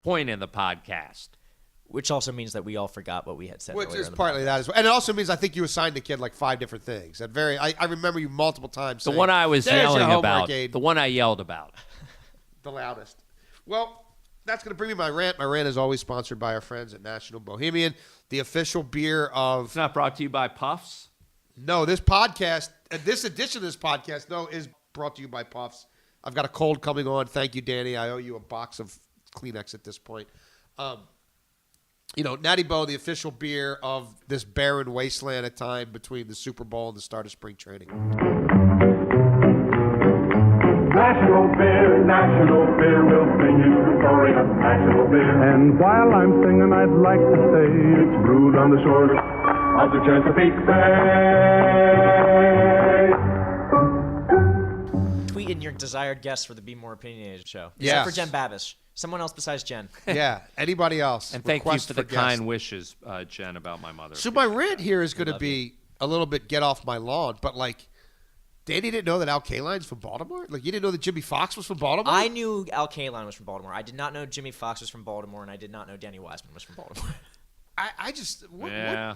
point in the podcast. Which also means that we all forgot what we had said. Which earlier is in the partly podcast. that as well. And it also means I think you assigned the kid like 5 different things. I remember you multiple times The saying, one I was "There's your yelling homework about. aid." The one I yelled about. The loudest. Well, that's going to bring me my rant. My rant is always sponsored by our friends at National Bohemian, the official beer of... It's not brought to you by Puffs? No, this podcast, this edition of this podcast, no, is brought to you by Puffs. I've got a cold coming on. Thank you, Danny. I owe you a box of Kleenex at this point. Natty Bo, the official beer of this barren wasteland at time between the Super Bowl and the start of spring training. National beer will sing you the story of national beer. And while I'm singing, I'd like to say it's brewed on the shores of the Chesapeake Bay. Tweet in your desired guests for the Be More Opinionated show. Yes. Except for Jen Babish. Someone else besides Jen. Yeah, anybody else. And thank you Request for the guests. kind wishes, Jen, about my mother. So my rant here is going to be a little bit get off my lawn, but Danny didn't know that Al Kaline's from Baltimore? You didn't know that Jimmy Fox was from Baltimore? I knew Al Kaline was from Baltimore. I did not know Jimmy Fox was from Baltimore, and I did not know Danny Wiseman was from Baltimore.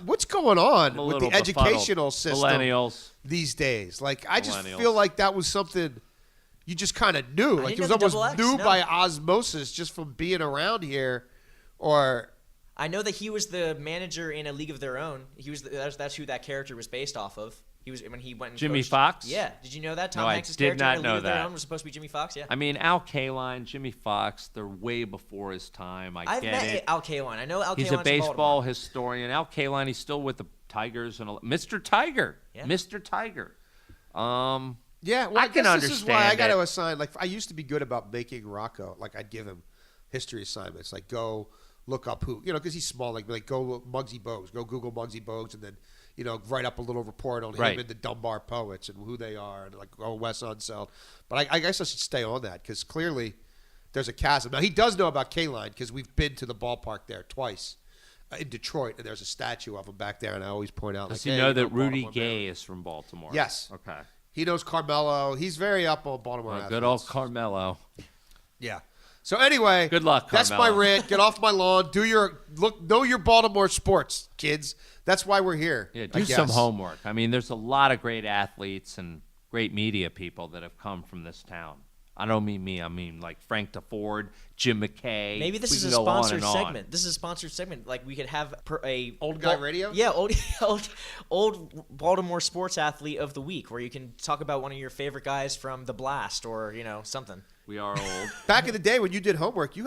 What's going on with the little educational system Millennials. these days? I just Millennials. feel like that was something you just kind of knew. I It didn't was know the almost double X, knew no. by osmosis just from being around here. Or I know that he was the manager in A League of Their Own. That's who that character was based off of. He was when he went and Jimmy coached. Fox? Yeah. Did you know that Tom No, I Hanks' did character not in A know League of Their that. Own was supposed to be Jimmy Fox? Yeah. I mean, Al Kaline, Jimmy Fox, they're way before his time. I've get met it. Al Kaline. I know Al He's Kaline's a from baseball Baltimore. historian. Al Kaline, he's still with the Tigers. And Mr. Tiger. Yeah. Mr. Tiger. yeah, well, I I can guess this is why I understand got to it. assign. I used to be good about making Rocco. I'd give him history assignments. Go look up who, because he's small. Go look Muggsy Bogues. Go Google Muggsy Bogues, and then write up a little report on Right. him and the Dunbar Poets and who they are, and Wes Unseld. But I guess I should stay on that because clearly there's a chasm. Now he does know about Kaline because we've been to the ballpark there twice in Detroit, and there's a statue of him back there, and I always point out. Does hey, he know that Baltimore Rudy Gay Maryland. is from Baltimore? Yes. Okay. He knows Carmelo. He's very up on Baltimore. Good athletes. old Carmelo. Yeah. So anyway, Good luck, That's my Carmelo. rant. Get off my lawn. Know your Baltimore sports, kids. That's why we're here. Yeah, I do some guess. homework. I mean, there's a lot of great athletes and great media people that have come from this town. I don't mean me. I mean Frank DeFord, Jim McKay. Maybe this We is can a go on sponsored and on. segment. This is a sponsored segment. We could have a Old guy radio? Yeah, old Baltimore sports athlete of the week, where you can talk about one of your favorite guys from the Blast or something. We are old. Back in the day when you did homework, didn't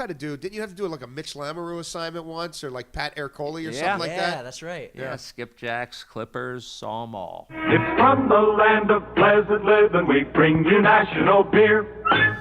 you have to do a Mitch Lamoureux assignment once or Pat Ercole or Yeah. something like yeah, that? that's right. Yeah, Skipjacks, Clippers, saw them all. It's from the land of pleasant living we bring you national beer.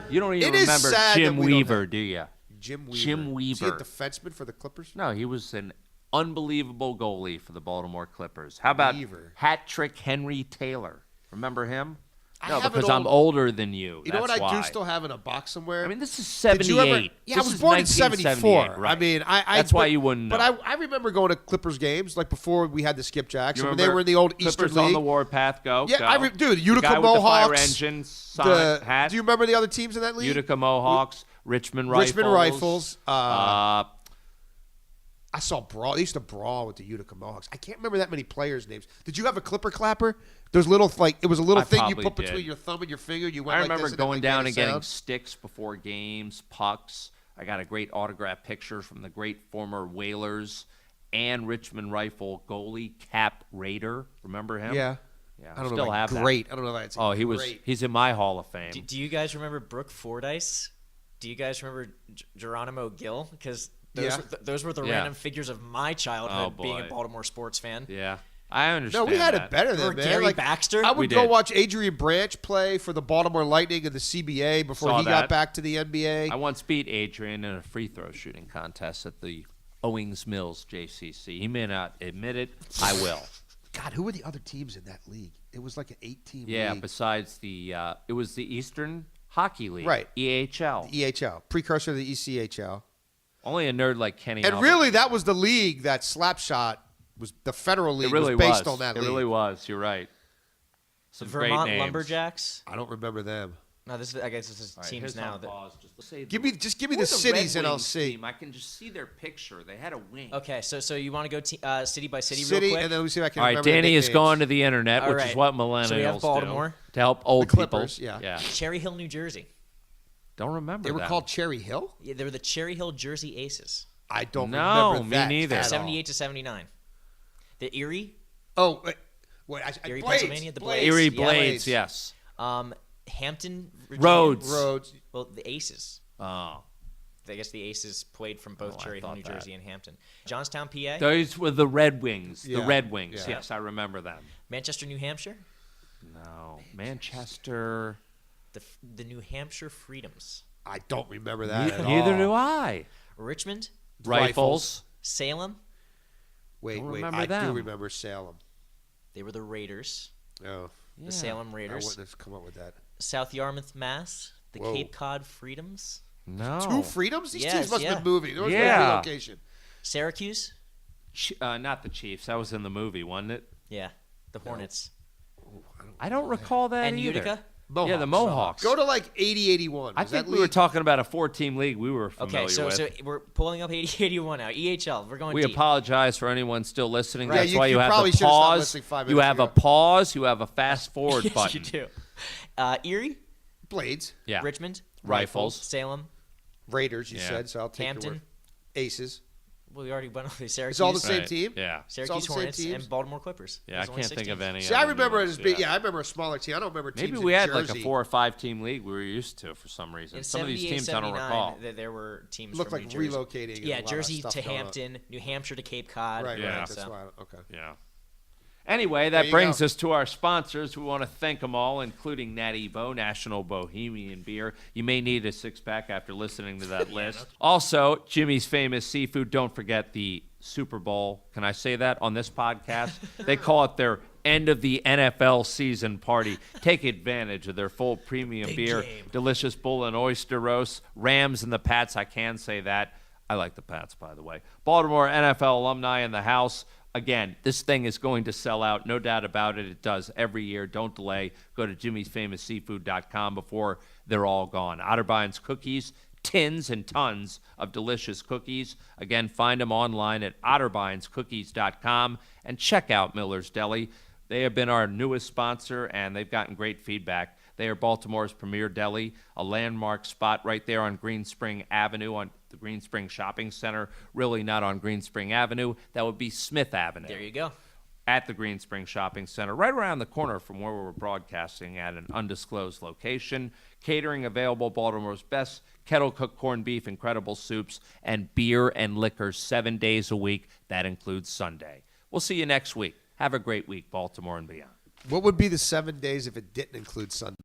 You don't even It is remember sad Jim that we don't Weaver, have- do you? Jim Weaver. Jim Is he a Weaver. defenseman for the Clippers? No, he was an unbelievable goalie for the Baltimore Clippers. How about Weaver. hat trick Henry Taylor? Remember him? I No, have because an I'm older than you. You know what That's I why. do still have in a box somewhere? I mean, this is Did you 78. ever? Yeah, I This was is born in 74. 1978, right. I mean, That's why you wouldn't know. But I remember going to Clippers games before we had the Skipjacks. You When they remember were in the old Clippers Eastern on League. the warpath, go. Yeah, go. dude, The Utica guy with the fire Mohawks, engine sign, hat. Do you remember the other teams in that league? Utica Mohawks, Richmond Rifles. Richmond Rifles. Uh, I saw brawl. They used to brawl with the Utica Mohawks. I can't remember that many players' names. Did you have a clipper clapper? Those little it was a little I thing you probably put did. between your thumb and your finger. You went I like remember this, going and down it and made a getting sound. sticks before games, pucks. I got a great autograph picture from the great former Whalers and Richmond Rifle goalie Cap Raider. Remember him? Yeah. Yeah, I don't still know. have that. Great. I don't know if that's Oh, great. he's in my Hall of Fame. Do you guys remember Brooke Fordyce? Do you guys remember Geronimo Gill? Because those were the Yeah. random figures of my childhood being a boy. Baltimore sports fan. Yeah, I understand. No, we had that. it better Or than man. Gary Baxter? I We would go did. watch Adrian Branch play for the Baltimore Lightning in the CBA before Saw he got that. back to the NBA. I once beat Adrian in a free throw shooting contest at the Owings Mills JCC. He may not admit it. I will. God, who were the other teams in that league? It was like an 8-team Yeah, league. besides it was the Eastern Hockey League, Right. EHL. EHL, precursor to the ECHL. Only a nerd like Kenny. And Albert. really, that was the league that Slapshot was. The Federal League it really was based on that It league. really was. You're right. Some Vermont great names. Lumberjacks? I don't remember them. No, I guess this is All right, teams here's now. on pause. Just say Give me the Who's cities Red and I'll Wings see. team? I can just see their picture. They had a wing. Okay, so you want to go city by city, City, real quick? and then we see if I can All right, remember the Danny is nicknames. going to the internet, All which right. is what So millennials we have Baltimore. do to help old Clippers, people. yeah. Cherry Hill, New Jersey. Don't remember They were that. called Cherry Hill? Yeah, they were the Cherry Hill Jersey Aces. I don't No, remember me that neither. at all. 78 to 79. The Erie, Oh, wait Erie, Blades, Pennsylvania, the Blades. Erie Yeah. Blades, yes. Hampton, Virginia. Rhodes. Roads. Well, the Aces. Oh. I guess the Aces played from both Oh, I Cherry Hill, thought New that. Jersey, and Hampton. Johnstown, PA. Those were the Red Wings. Yeah, The Red Wings. yeah. Yes, I remember them. Manchester, New Hampshire. No. Manchester. The New Hampshire Freedoms. I don't remember that at all. Neither do I. Richmond, Rifles. Salem. Wait, Don't wait. remember I them. do remember Salem. They were the Raiders. Oh, Yeah. The Salem I Raiders. wouldn't have come up with that. South Yarmouth, Mass. The Whoa. Cape Cod Freedoms. No. Two freedoms? These Yes, teams must yeah. have been moving. There was Yeah. no relocation. Syracuse. Not the Chiefs. That was in the movie, wasn't it? Yeah. The Hornets. I don't recall that And either. Utica. Mohawks. Yeah, the Mohawks. Go to like 80-81. I Was think that we were league? talking about a 4-team league we were familiar Okay, so with. we're pulling up 80-81 now. EHL. We're going We deep. apologize for anyone still listening. Right. That's Yeah, why you you have probably the should've stopped pause. listening 5 You minutes have a ago. pause. You have a fast forward Yes, button. you do. Erie, Blades. Yeah. Richmond, Rifles. Salem, Raiders, you Yeah. said, so I'll take your Hampton. word. Aces. Well, we already went over the Syracuse. It's all the same Right. team? Yeah. all Syracuse the same Hornets teams? and Baltimore Clippers. Yeah, I There's only can't 6 think of teams. any. See, I other remember new it ones, as big. Yeah, I remember a smaller team. I don't remember teams Maybe in we had Jersey. like a 4 or 5-team league we were used to for some reason. In Some of these 78, teams I don't 79, recall. there were teams Looked from like New Jersey. relocating and a Yeah, lot of Jersey stuff to going on. Hampton, New Hampshire to Cape Cod. Right, Yeah. right. So- That's why. Okay. Yeah. Anyway, There that you brings go. us to our sponsors. We want to thank them all, including Nat Evo, National Bohemian Beer. You may need a six-pack after listening to that list. Also, Jimmy's Famous Seafood. Don't forget the Super Bowl. Can I say that on this podcast? They call it their end of the NFL season party. Take advantage of their full premium Big beer, game. delicious bull and oyster roast, Rams and the Pats. I can say that. I like the Pats, by the way. Baltimore NFL alumni in the house. Again, this thing is going to sell out, no doubt about it. It does every year. Don't delay. Go to jimmysfamousseafood.com before they're all gone. Otterbine's Cookies, tins and tons of delicious cookies. Again, find them online at otterbinescookies.com and check out Miller's Deli. They have been our newest sponsor, and they've gotten great feedback. They are Baltimore's premier deli, a landmark spot right there on Green Spring Avenue, on the Green Spring Shopping Center. Really not on Green Spring Avenue. That would be Smith Avenue. There you go. At the Green Spring Shopping Center, right around the corner from where we're broadcasting at an undisclosed location. Catering available, Baltimore's best kettle-cooked corned beef, incredible soups, and beer and liquor 7 days a week. That includes Sunday. We'll see you next week. Have a great week, Baltimore and beyond. What would be the 7 days if it didn't include Sunday?